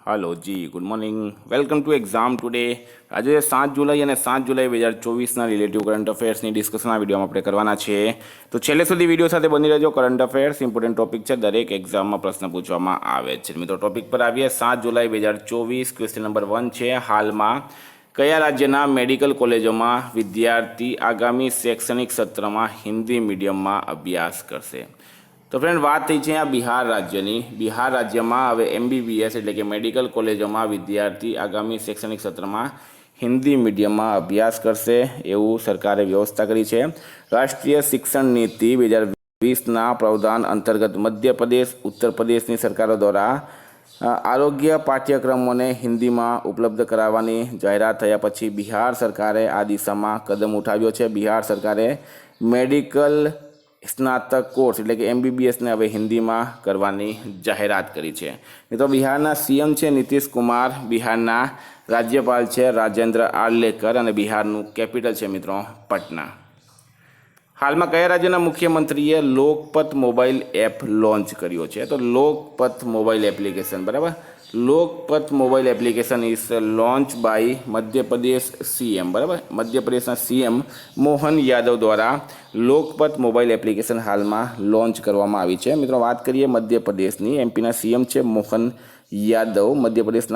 Hello ji good morning welcome to exam today. आज 7 जुलाई और 7 जुलाई 2024 रिलेटिव करंट अफेर्स की डिस्कशन आ वीडियो में આપણે કરવાના છે। તો છેલ્લે સુધી વિડીયો સાથે બની રહેજો। કરંટ અફેર્સ ઇમ્પોર્ટન્ટ ટોપિક છે, દરેક એક્ઝામમાં પ્રશ્ન પૂછવામાં આવે છે। મિત્રો ટોપિક પર આવીએ। 7 જુલાઈ 2024 ક્વેશ્ચન નંબર 1 છે, હાલમાં કયા રાજ્યના મેડિકલ કોલેજોમાં વિદ્યાર્થી આગામી શૈક્ષણિક સત્રમાં હિન્દી મીડિયમમાં અભ્યાસ કરશે? तो फ्रेंड बात थी है बिहार राज्य की। बिहार राज्य में हवे MBBS एटले के मेडिकल कॉलेजों में विद्यार्थी आगामी शैक्षणिक सत्र में हिंदी मीडियम में अभ्यास करशे एवं सरकारे व्यवस्था करी है। राष्ट्रीय शिक्षण नीति 2020 प्रावधान अंतर्गत मध्य प्रदेश उत्तर प्रदेश की सरकारों द्वारा आरोग्य पाठ्यक्रमों ने हिंदी में उपलब्ध करावानी जाहेरात थया पछी बिहार सरकारे आ दिशा में कदम उठाव्यो छे। बिहार सरकारे मेडिकल स्नातक कोर्स एटले के MBBS ने हवे हिंदी में करवानी जाहेरात करी है। तो बिहारना CM है नीतीश कुमार, बिहारना राज्यपाल है राजेंद्र आर्लेकर और बिहारनु कैपिटल है मित्रों पटना। हाल में कया राज्यना मुख्यमंत्रीए लोकपथ मोबाइल एप लॉन्च कर्यो छे? तो लोकपथ मोबाइल एप्लिकेशन बराबर, Lokpath mobile application is launch by Madhya Pradesh CM बराबर। मध्य प्रदेश CM मोहन यादव द्वारा लोकपथ मोबाइल एप्लिकेशन हाल में लॉन्च करवामां आवी छे। मित्रों बात करिए मध्य प्रदेश की, MP CM है मोहन यादव, मध्य प्रदेश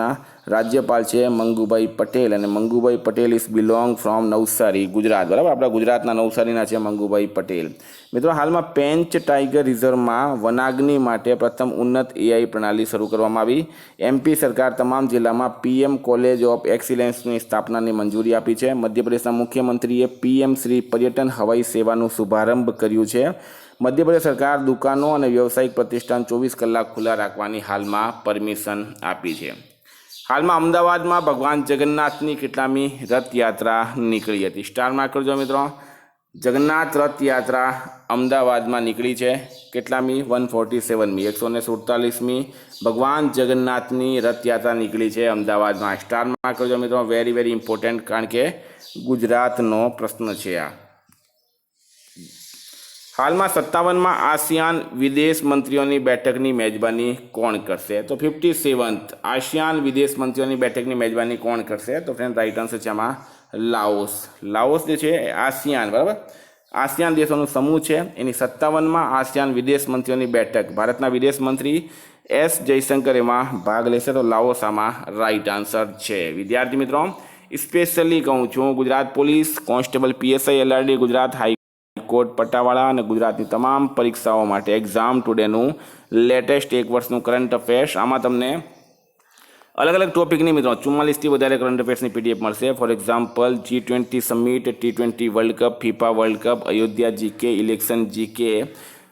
राज्यपाल है मंगूभाई पटेल और Mangubhai Patel is belong from Navsari Gujarat बराबर। अपना गुजरात नवसारी है मंगूभाई पटेल। मित्रों हाल में पेंच टाइगर रिजर्व में वनाग्नि माटे प्रथम उन्नत AI प्रणाली शुरू करवामां आवी। MP सरकार तमाम जिला में PM कॉलेज ऑफ एक्सिलेंस की स्थापना की मंजूरी आपी है। मध्य प्रदेश मुख्यमंत्रीए PM श्री पर्यटन हवाई सेवा शुभारंभ कर्यु छे। मध्य प्रदेश सरकार दुकानों और व्यावसायिक प्रतिष्ठान 24 कलाक खुला राखवानी हाल में परमिशन आपी है। हाल में अमदावाद में भगवान जगन्नाथनी केटलामी रथ यात्रा निकली थी? स्टार मार्क करजो मित्रों। जगन्नाथ रथ यात्रा अमदावाद में निकली है। केटलामी 147मी 147मी भगवान जगन्नाथनी रथ यात्रा निकली है अमदावाद में। स्टार मार्क करजो मित्रों, वेरी वेरी इम्पोर्टન્ટ कारण के गुजरातनो प्रश्न है आ। हाल में 57 में आसियान विदेश मंत्रियों की बैठक की मेजबानी कौन करशे? तो 57th आसियान विदेश मंत्रियों की बैठक की मेजबानी कौन करशे? तो फ्रेंड राइट आंसर है आमा लाओस। लाओस जो है आसियान बराबर, आसियान देशों समूह है, एनी 57 में आसियान विदेश मंत्रियों की बैठक भारतना विदेश मंत्री S जयशंकर एमां भाग लेशे। तो लाओस आमा राइट आंसर है। विद्यार्थी मित्रों स्पेशली कहूँ छूँ Gujarat police constable PSI LRD Gujarat high court पट्टावाड़ा और गुजरात की तमाम परीक्षाओं माटे एग्जाम टुडेनु लेटेस्ट एक वर्षनु करंट अफेर्स आमां तमने अलग अलग टॉपिक नहीं मित्रों 44 थी वधारे करंट अफेर्स की PDF मळशे। For example G20 summit, T20 world cup, FIFA world cup, Ayodhya GK, election GK,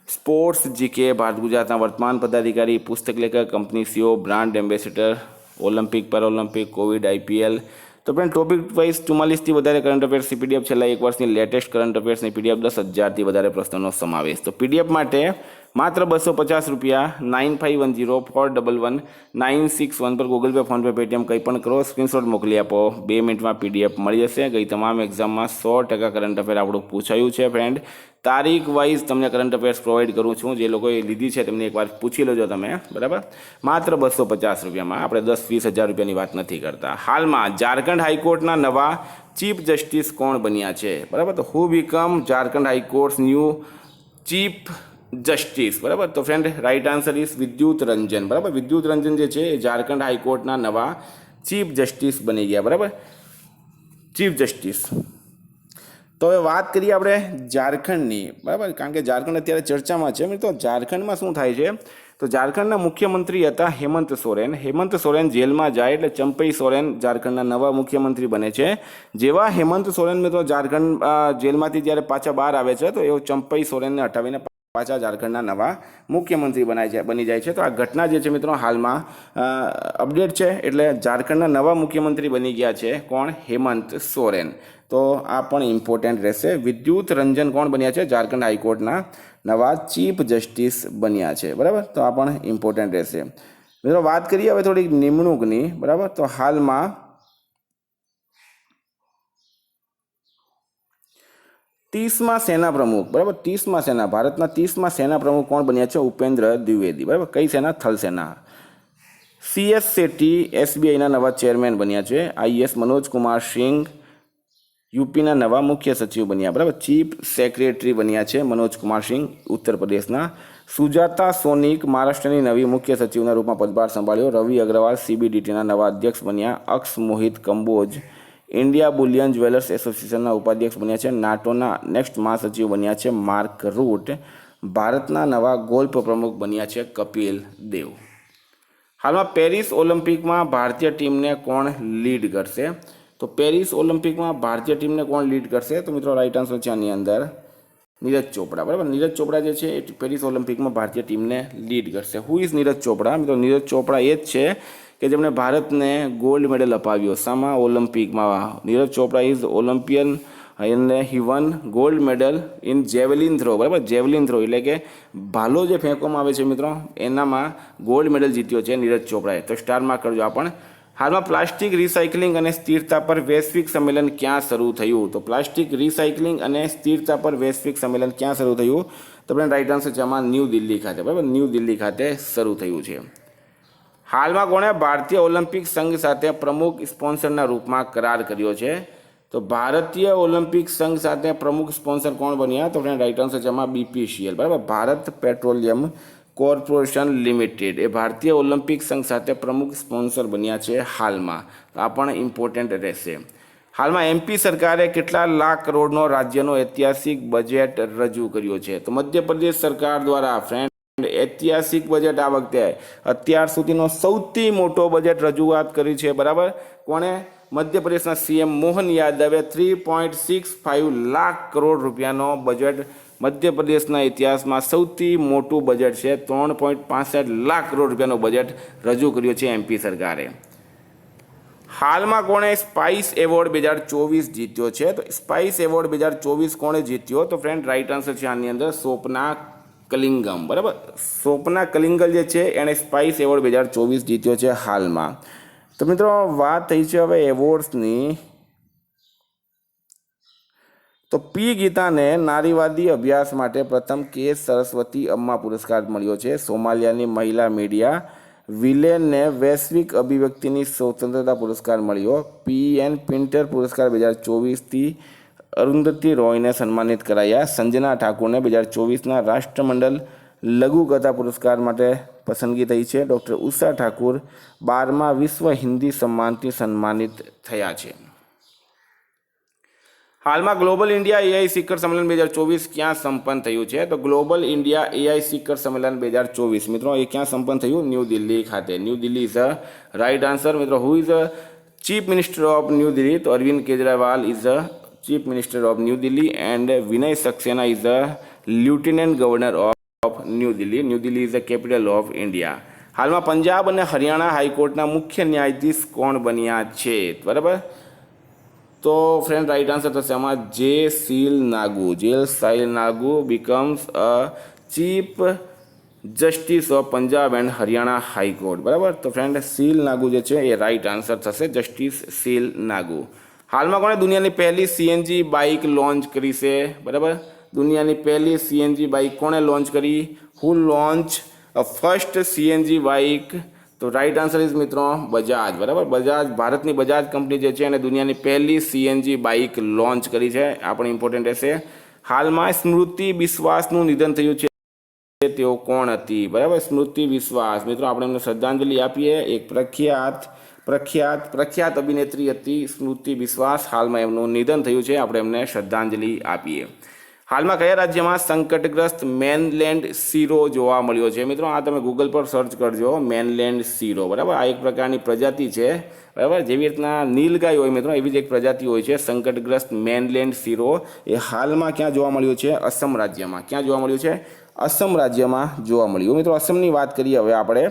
sports GK, Bharat Gujarat वर्तमान पदाधिकारी, पुस्तक लेखक, company CEO, brand ambassador, Olympic Paralympic, covid IPL। तो फ्रेंड टॉपिक वाइज 44 थी वधारे करंट अफेर्स की PDF छेल्ला एक वर्ष की लेटेस्ट करंट अफेर्स की PDF 10,000 थी वधारे प्रश्नों समावेश। तो PDF माटे मात्र 250 रुपया 9510411961 पर गूगल पे फोन पे पेटीएम कहीं पण करो, स्क्रीनशॉट मोकली आपो, 2 मिनिट में PDF मळी जशे। गई तमाम एक्जाम में 100% करंट अफेर आपणुं पूछायुं छे। फ्रेंड तारीख वाइज तमने करंट अफेर्स प्रोवाइड करूँ छूँ, जे लोकोए लीधी छे तेमने एकवार पूछी लेजो तमे बराबर। मात्र 250 रुपया में, आपणे 10-20 हज़ार रुपयानी वात नथी करता। हाल में झारखंड हाईकोर्टना नवा चीफ जस्टिस कोण बन्या छे बराबर? तो who become Jharkhand high court's new chief justice बराबर? तो फ्रेंड राइट आंसर इज विद्युत रंजन बराबर। विद्युत रंजन जे छे झारखंड हाईकोर्टना नवा चीफ जस्टिस बनी गया बराबर, चीफ जस्टिस। तो हवे बात करिए आपणे झारखंडनी बराबर, कारण के झारखंड अत्यारे चर्चामां छे। तो झारखंडमां शुं थाय छे? तो झारखंडना मुख्यमंत्री हता हेमंत सोरेन। हेमंत सोरेन जेल में जाए एटले चंपई सोरेन झारखंडना नवा मुख्यमंत्री बने छे। जेवा हेमंत सोरेन मित्रों झारखंड जेलमांथी ज्यारे पाछा बहार आवे छे तो एवो चंपई सोरेनने हटावीने पाछा झारखंडना नवा मुख्यमंत्री बनी जाए छे। तो आ घटना जे छे मित्रों हाल में अपडेट छे, एटले झारखंडना नवा मुख्यमंत्री बनी गया छे कोण? हेमंत सोरेन। तो आ पण इम्पोर्टન્ટ रहेशे। विद्युत रंजन कोण बन्या छे? झारखंड हाईकोर्टना नवा चीफ जस्टिस बन्या छे बराबर। तो आ पण इम्पोर्टન્ટ रहेशे। मित्रों बात करिए हवे थोड़ी निमणूकनी बराबर। तो हाल में 30मा सेना प्रमुख बराबर, 30मा सेना भारतना 30मा सेना प्रमुख कोण बन्या छे? उपेन्द्र द्विवेदी बराबर। कई सेना? थल सेना। CS શેટ્ટી SBIના નવા ચેરમેન બન્યા છે. IAS મનોજ કુમાર સિંઘ યુપીના નવા મુખ્ય સચિવ બન્યા. બરાબર, ચીફ સેક્રેટરી બન્યા છે મનોજ કુમાર સિંઘ ઉત્તર પ્રદેશના. સુજાતા સોનિક મહારાષ્ટ્રની નવી મુખ્ય સચિવના રૂપમાં પદભાર સંભાળ્યો. રવિ અગ્રવાલ CBDTના નવા અધ્યક્ષ બન્યા. અક્ષ મોહિત કંબોજ ઇન્ડિયા બુલિયન જ્વેલર્સ એસોસિએશનના ઉપાધ્યક્ષ બન્યા છે. નાટોના નેક્સ્ટ મહાસચિવ બન્યા છે માર્ક રૂટ. ભારતના નવા ગોલ્ફ પ્રમુખ બન્યા છે કપિલ દેવ. હાલમાં પેરિસ ઓલિમ્પિકમાં ભારતીય ટીમને કોણ લીડ કરશે? તો પેરિસ ઓલિમ્પિકમાં ભારતીય ટીમને કોણ લીડ કરશે? તો મિત્રો રાઈટ આન્સર છે આની અંદર નીરજ ચોપડા. બરાબર, નીરજ ચોપડા જે છે એ પેરિસ ઓલિમ્પિકમાં ભારતીય ટીમને લીડ કરશે. હુ ઇઝ નીરજ ચોપડા? મિત્રો નીરજ ચોપડા એ જ છે કે જેમણે ભારતને ગોલ્ડ મેડલ અપાવ્યો. શામાં? ઓલિમ્પિકમાં. નીરજ ચોપડા ઇઝ ઓલિમ્પિયન અને he won gold medal in javelin throw. બરાબર, જેવલિન થ્રો એટલે કે ભાલો જે ફેંકવામાં આવે છે મિત્રો એનામાં ગોલ્ડ મેડલ જીત્યો છે નીરજ ચોપડાએ. તો સ્ટાર માર્ક કરજો આ પણ. હાલમાં પ્લાસ્ટિક રિસાયકલિંગ અને સ્થિરતા પર વૈશ્વિક સંમેલન ક્યાં શરૂ થયું? તો પ્લાસ્ટિક રિસાયકલિંગ અને સ્થિરતા પર વૈશ્વિક સંમેલન ક્યાં શરૂ થયું? તો આપણે રાઈટ આન્સર છે આમાં ન્યૂ દિલ્હી ખાતે. બરાબર, ન્યૂ દિલ્હી ખાતે શરૂ થયું છે. હાલમાં કોણે ભારતીય ઓલિમ્પિક સંઘ સાથે પ્રમુખ સ્પોન્સરના રૂપમાં કરાર કર્યો છે? તો ભારતીય ઓલિમ્પિક સંઘ સાથે પ્રમુખ સ્પોન્સર કોણ બન્યા? તો ફ્રેન્ડ રાઈટ આન્સર છે આમાં BPCL. બરાબર, ભારત પેટ્રોલિયમ કોર્પોરેશન લિમિટેડ એ ભારતીય ઓલિમ્પિક સંઘ સાથે પ્રમુખ સ્પોન્સર બન્યા છે હાલમાં. આ પણ ઇમ્પોર્ટન્ટ રહેશે. હાલમાં MP સરકારે કેટલા લાખ કરોડનો રાજ્યનો ઐતિહાસિક બજેટ રજૂ કર્યો છે? તો મધ્યપ્રદેશ સરકાર દ્વારા ફ્રેન્ડ ઐતિહાસિક બજેટ આ વખતે અત્યાર સુધીનો સૌથી મોટો બજેટ રજૂઆત કરી છે. બરાબર, કોણે? મધ્યપ્રદેશના CM મોહન યાદવે 3.65 લાખ કરોડ રૂપિયાનો બજેટ મધ્યપ્રદેશના ઇતિહાસમાં સૌથી મોટું બજેટ છે. 3.65 લાખ કરોડ રૂપિયાનો બજેટ રજૂ કર્યો છે MP સરકારે. હાલમાં કોણે સ્પાઇસ એવોર્ડ 2024 જીત્યો છે? તો સ્પાઇસ એવોર્ડ 2024 કોણે જીત્યો? તો ફ્રેન્ડ રાઈટ આન્સર છે આની અંદર સ્વપ્ના કલિંગમ. બરાબર, સ્વપ્ના કલિંગલ જે છે એણે સ્પાઇસ એવોર્ડ 2024 જીત્યો છે હાલમાં. તો મિત્રો વાત થઈ છે હવે એવોર્ડ્સની. તો P ગીતાને નારીવાદી અભ્યાસ માટે પ્રથમ K સરસ્વતી અમ્મા પુરસ્કાર મળ્યો છે. સોમાલિયાની મહિલા મીડિયા વિલેનને વૈશ્વિક અભિવ્યક્તિની સ્વતંત્રતા પુરસ્કાર મળ્યો. PN પિન્ટર પુરસ્કાર 2024થી અરુંધતી રોયને સન્માનિત કરાયા. સંજના ઠાકુરને 2024ના રાષ્ટ્રમંડળ લઘુકથા પુરસ્કાર માટે પસંદગી થઈ છે. ડૉક્ટર ઉષા ઠાકુર 12મા વિશ્વ હિન્દી સન્માનથી સન્માનિત થયા છે. હાલમાં ગ્લોબલ ઇન્ડિયા AI શિખર સંમેલન 2024 ક્યાં સંપન્ન થયું છે? તો ગ્લોબલ ઇન્ડિયા AI શિખર સંમેલન 2024 મિત્રો એ ક્યાં સંપન્ન થયું? ન્યૂ દિલ્હી ખાતે. New Delhi is a right answer. મિત્રો who is a chief minister of New Delhi? તો Arvind Kejriwal is a chief minister of New Delhi and Vinay Saxena is a lieutenant governor of New Delhi. New Delhi is the capital of India. હાલમાં પંજાબ અને હરિયાણા હાઈકોર્ટના મુખ્ય ન્યાયાધીશ કોણ બન્યા છે? બરાબર, તો ફ્રેન્ડ રાઈટ આન્સર થશે આમાં જે સીલ નાગુ. જેલ Sheel Nagu becomes a chief justice of Punjab and Haryana high court. બરાબર, તો ફ્રેન્ડ સીલ નાગુ જે છે એ રાઈટ આન્સર થશે, જસ્ટિસ સીલ નાગુ. હાલમાં કોણે દુનિયાની પહેલી CNG બાઇક લોન્ચ કરી છે? બરાબર, દુનિયાની પહેલી CNG બાઇક કોણે લોન્ચ કરી? હુ લોન્ચ અ ફર્સ્ટ CNG બાઇક? તો રાઈટ આન્સર ઇઝ મિત્રો બજાજ. બરાબર, બજાજ, ભારતની બજાજ કંપની જે છે એને દુનિયાની પહેલી CNG બાઇક લોન્ચ કરી છે. આ પણ ઇમ્પોર્ટન્ટ રહેશે. હાલમાં સ્મૃતિ બિસ્વાસનું નિધન થયું છે. તેઓ કોણ હતી? બરાબર, સ્મૃતિ બિસ્વાસ. મિત્રો આપણે એમને શ્રદ્ધાંજલિ આપીએ. એક પ્રખ્યાત અભિનેત્રી હતી સ્મૃતિ બિસ્વાસ. હાલમાં એમનું નિધન થયું છે. આપણે એમને શ્રદ્ધાંજલિ આપીએ. હાલમાં કયા રાજ્યમાં સંકટગ્રસ્ત મેનલેન્ડ શીરો જોવા મળ્યો છે? મિત્રો આ તમે ગૂગલ પર સર્ચ કરજો મેનલેન્ડ શીરો. બરાબર, આ એક પ્રકારની પ્રજાતિ છે. બરાબર, જેવી રીતના નીલગાય હોય મિત્રો એવી જ એક પ્રજાતિ હોય છે સંકટગ્રસ્ત મેનલેન્ડ શીરો. એ હાલમાં ક્યાં જોવા મળ્યું છે? અસમ રાજ્યમાં. ક્યાં જોવા મળ્યું છે? અસમ રાજ્યમાં જોવા મળ્યું. મિત્રો અસમની વાત કરીએ હવે આપણે.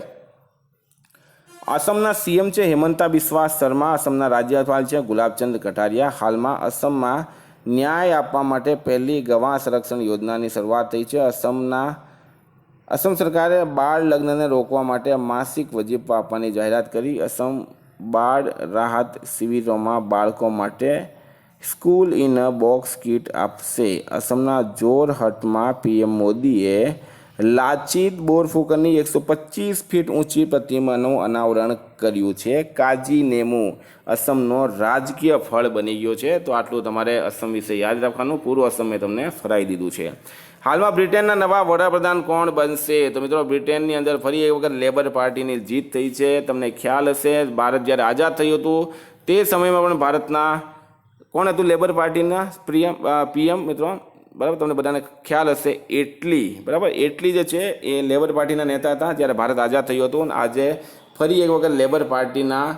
અસમના CM છે હેમંતા બિસ્વા શર્મા. અસમના રાજ્યપાલ છે ગુલાબચંદ કટારિયા. હાલમાં અસમમાં ન્યાય આપવા માટે પહેલી ગવાહ સંરક્ષણ યોજનાની શરૂઆત થઈ છે. અસમ સરકારે બાળ લગ્નને રોકવા માટે માસિક વજીફા આપવાની જાહેરાત કરી. અસમ બાળ રાહત શિબિરોમાં બાળકો માટે school in a box kit આપશે. અસમના જોરહટમાં PM મોદીએ લાચિત બોરફુકનની 125 ફીટ ઊંચી પ્રતિમાનું અનાવરણ કર્યું છે. કાજીનેમુ અસમનો રાજકીય ફળ બની ગયો છે. તો આટલું તમારે અસમ વિશે યાદ રાખવાનું. પૂરું અસમ મેં તમને ફરાવી દીધું છે. હાલમાં બ્રિટનના નવા વડાપ્રધાન કોણ બનશે? તો મિત્રો પ્રિટેનની અંદર ફરી એક વખત લેબર પાર્ટીની જીત થઈ છે. તમને ખ્યાલ હશે ભારત જ્યારે આઝાદ થયું હતું તે સમયમાં પણ ભારતના કોણ હતું લેબર પાર્ટીના પીએમ મિત્રો? બરાબર, તમને બધાને ખ્યાલ હશે એટલી, બરાબર, એટલી જે છે એ લેબર પાર્ટીના નેતા હતા જ્યારે ભારત આઝાદ થયું હતું. અને આજે ફરી એક વખત લેબર પાર્ટીના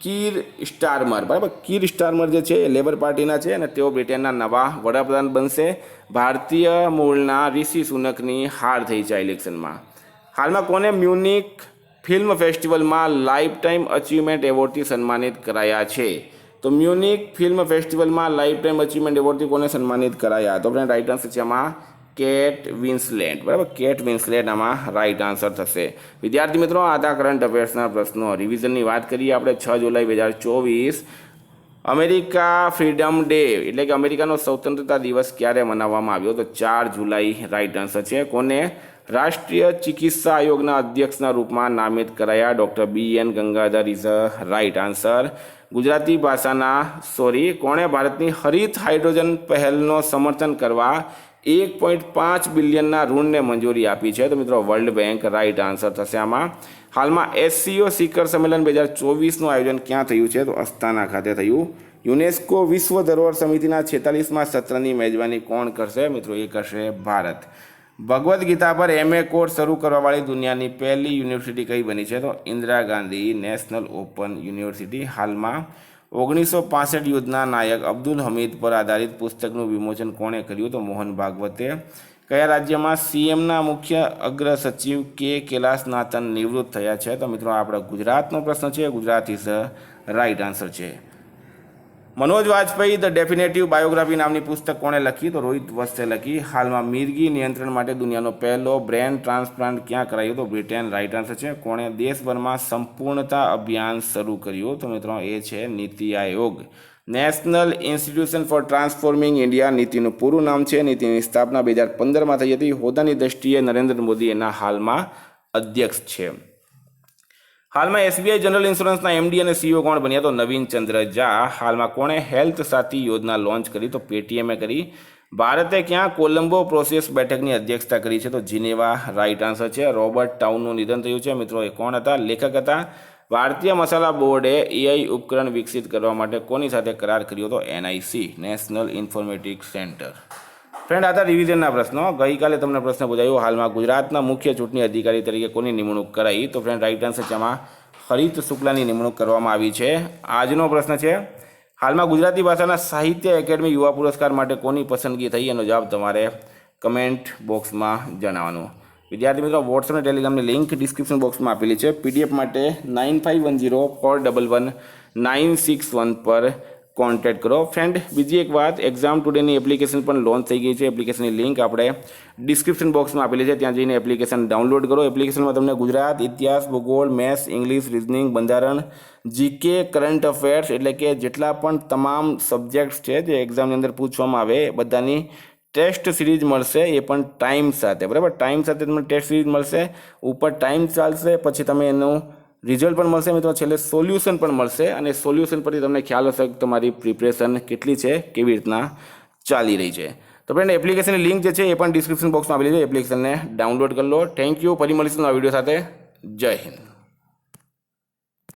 કીર સ્ટારમર, બરાબર, કીર સ્ટારમર જે છે એ લેબર પાર્ટીના છે અને તેઓ બ્રિટનના નવા વડાપ્રધાન બનશે. ભારતીય મૂળના ઋષિ સુનકની હાર થઈ છે ઇલેક્શનમાં. હાલમાં કોને મ્યુનિક ફિલ્મ ફેસ્ટિવલમાં લાઈફ ટાઈમ અચીવમેન્ટ એવોર્ડથી સન્માનિત કરાયા છે? તો મ્યુનિક ફિલ્મ ફેસ્ટિવલમાં લાઈફ ટાઈમ અચીવમેન્ટ એવોર્ડથી કોને સન્માનિત કરાયા? તો ફ્રેન્ડ રાઈટ આન્સર છે આમાં કેટ વિન્સલેટ, બરાબર, કેટ વિન્સલેટ આમાં રાઈટ આન્સર થશે. વિદ્યાર્થી મિત્રો, આધા કરંટ અફેર્સના પ્રશ્નો રિવિઝનની વાત કરીએ આપણે. 6 જુલાઈ 2024 અમેરિકા ફ્રીડમ ડે એટલે કે અમેરિકાનો સ્વતંત્રતા દિવસ ક્યારે મનાવવામાં આવ્યો? તો 4 જુલાઈ રાઈટ આન્સર છે. કોને રાષ્ટ્રીય ચિકિત્સા આયોગના અધ્યક્ષના રૂપમાં નામિત કરાયા? Doctor BN Gangadhar is a right answer. Gujarati ભાષાના કોણે ભારતની હરિત હાઇડ્રોજન પહેલનો સમર્થન કરવા 1.5 બિલિયનના ઋણને મંજૂરી આપી છે? તો મિત્રો વર્લ્ડ બેંક રાઈટ આન્સર થશે આમાં. હાલમાં SCO શિખર સંમેલન 2024નું આયોજન ક્યાં થયું છે? તો અસ્તાના ખાતે થયું. યુનેસ્કો વિશ્વ ધરોહર સમિતિના 46મા સત્રની મેજબાની કોણ કરશે? મિત્રો એ કરશે ભારત. ભગવદ્ ગીતા પર MA કોર્સ શરૂ કરવાવાળી દુનિયાની પહેલી યુનિવર્સિટી કઈ બની છે? તો Indira Gandhi national open university. હાલમાં 1965 યુદ્ધના નાયક અબ્દુલ હમીદ પર આધારિત પુસ્તકનું વિમોચન કોણે કર્યું? તો મોહન ભાગવતે. કયા રાજ્યમાં CMના મુખ્ય અગ્ર સચિવ કે કૈલાસનાથન નિવૃત્ત થયા છે? તો મિત્રો આપણો ગુજરાતનો પ્રશ્ન છે. ગુજરાત ઇઝ રાઈટ આન્સર છે. મનોજ વાજપેયી ધ ડેફિનેટિવ બાયોગ્રાફી નામની પુસ્તક કોણે લખી? તો રોહિત વત્સે લખી. હાલમાં મિરગી નિયંત્રણ માટે દુનિયાનો પહેલો બ્રેન ટ્રાન્સપ્લાન્ટ ક્યાં કરાયું? તો બ્રિટન રાઈટ આન્સર છે. કોણે દેશભરમાં સંપૂર્ણતા અભિયાન શરૂ કર્યું? તો મિત્રો એ છે NITI Aayog. National Institution for Transforming India નીતિનું પૂરું નામ છે. નીતિની સ્થાપના 2015માં થઈ હતી. હોદ્દાની દ્રષ્ટિએ નરેન્દ્ર મોદી એના હાલમાં અધ્યક્ષ છે. હાલમાં SBI જનરલ ઇન્સ્યોરન્સના MD અને CEO કોણ બન્યા? તો નવીન ચંદ્ર ઝા. હાલમાં કોણે હેલ્થ સાથી યોજના લોન્ચ કરી? તો પેટીએમે કરી. ભારતે ક્યાં કોલંબો પ્રોસેસ બેઠકની અધ્યક્ષતા કરી છે? તો જીનેવા રાઈટ આન્સર છે. રોબર્ટ ટાઉનનું નિધન થયું છે. મિત્રો એ કોણ હતા? લેખક હતા. ભારતીય મસાલા બોર્ડે AI ઉપકરણ વિકસિત કરવા માટે કોની સાથે કરાર કર્યો? તો NIC national informatics centre. Friend આતા રિવિઝનના પ્રશ્નો. ગઈકાલે તમને પ્રશ્ન પૂછાયો હાલમાં ગુજરાતના મુખ્ય ચૂંટણી અધિકારી તરીકે કોની નિમણૂક કરાઈ? તો ફ્રેન્ડ રાઈટ આન્સર છે આમાં હરિત શુક્લાની નિમણૂક કરવામાં આવી છે. આજનો પ્રશ્ન છે હાલમાં ગુજરાતી ભાષાના સાહિત્ય એકેડમી યુવા પુરસ્કાર માટે કોની પસંદગી થઈ? એનો જવાબ તમારે કમેન્ટ બોક્સમાં જણાવવાનો. વિદ્યાર્થી મિત્રો, વોટ્સએપ અને ટેલિગ્રામની લિંક ડિસ્ક્રિપ્શન બોક્સમાં આપેલી છે. PDF માટે 9510461961 પર કોન્ટેક્ટ કરો. ફ્રેન્ડ બીજી એક વાત, એક્ઝામ ટુડેની એપ્લિકેશન પણ લોન્ચ થઈ ગઈ છે. એપ્લિકેશનની લિંક આપણે ડિસ્ક્રિપ્શન બોક્સમાં આપેલી છે. ત્યાં જઈને એપ્લિકેશન ડાઉનલોડ કરો. એપ્લિકેશનમાં તમને ગુજરાત, ઇતિહાસ, ભૂગોળ, મેથ્સ, ઇંગ્લિશ, રિઝનિંગ, બંધારણ, GK, કરંટ અફેર્સ એટલે કે જેટલા પણ તમામ સબ્જેક્ટ્સ છે જે એક્ઝામની અંદર પૂછવામાં આવે બધાની ટેસ્ટ સિરીઝ મળશે. એ પણ ટાઈમ સાથે, બરાબર, ટાઈમ સાથે તમને ટેસ્ટ સિરીઝ મળશે. ઉપર ટાઈમ ચાલશે, પછી તમે એનું રિઝલ્ટ પણ મળશે મિત્રો. છેલ્લે સોલ્યુશન પણ મળશે અને સોલ્યુશન પરથી તમને ખ્યાલ હશે કે તમારી પ્રિપરેશન કેટલી છે, કેવી રીતના ચાલી રહી છે. તો ફ્રેન્ડ એપ્લિકેશનની લિંક જે છે એ પણ ડિસ્ક્રિપ્શન બોક્સમાં આપેલી છે. એપ્લિકેશનને ડાઉનલોડ કરી લો. Thank you. ફરી મળીશું આ વિડીયો સાથે. જય હિન્દ.